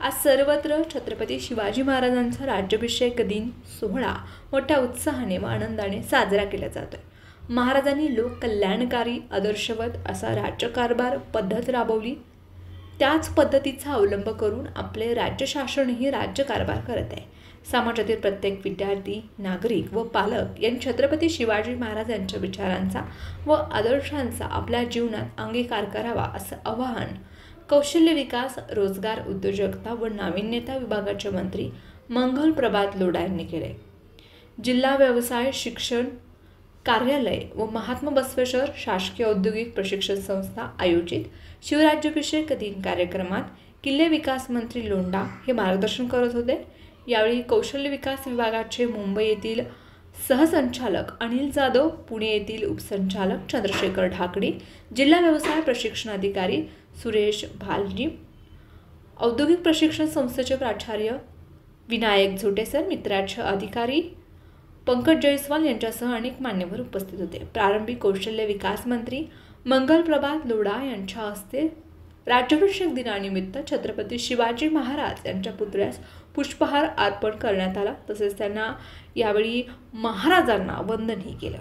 आज सर्वत्र छत्रपती शिवाजी महाराजांचा राज्याभिषेक दिन सोहळा मोठ्या उत्साहाने व आनंदाने साजरा केला जातोय। महाराजांनी लोक कल्याणकारी आदर्शवत असा राज्यकारभार पद्धत राबवली। त्याच पद्धतीचा अवलंब करून आपले राज्यशासनही राज्यकारभार करत आहे। समाजातील प्रत्येक विद्यार्थी, नागरिक व पालक यांनी छत्रपती शिवाजी महाराजांच्या विचारांचा व आदर्शांचा आपल्या जीवनात अंगीकार करावा असं आवाहन कौशल्य विकास, रोजगार, उद्योजकता व नाविन्यता विभागाचे मंत्री मंगल प्रभात लोढा यांनी केले। जिल्हा व्यवसाय शिक्षण कार्यालय व महात्मा बसवेश्वर शासकीय औद्योगिक प्रशिक्षण संस्था आयोजित शिवराज्याभिषेक दिन कार्यक्रमात किल्ले विकास मंत्री लोंढा हे मार्गदर्शन करत होते। यावेळी कौशल्य विकास विभागाचे मुंबई येथील सहसंचालक अनिल जाधव, पुणे येथील उपसंचालक चंद्रशेखर ढाकडी, जिल्हा व्यवसाय प्रशिक्षणाधिकारी सुरेश भालजी, औद्योगिक प्रशिक्षण संस्थेचे प्राचार्य विनायक झोटेसर, मित्राचे अधिकारी पंकज जयस्वाल यांच्यासह अनेक मान्यवर उपस्थित होते। प्रारंभी कौशल्य विकास मंत्री मंगल प्रभात लोढा यांच्या हस्ते राज्याभिषेक दिनानिमित्त छत्रपती शिवाजी महाराज यांच्या पुतळ्यास पुष्पहार अर्पण करण्यात आला। तसेच त्यांना यावेळी महाराजांना वंदनही केलं।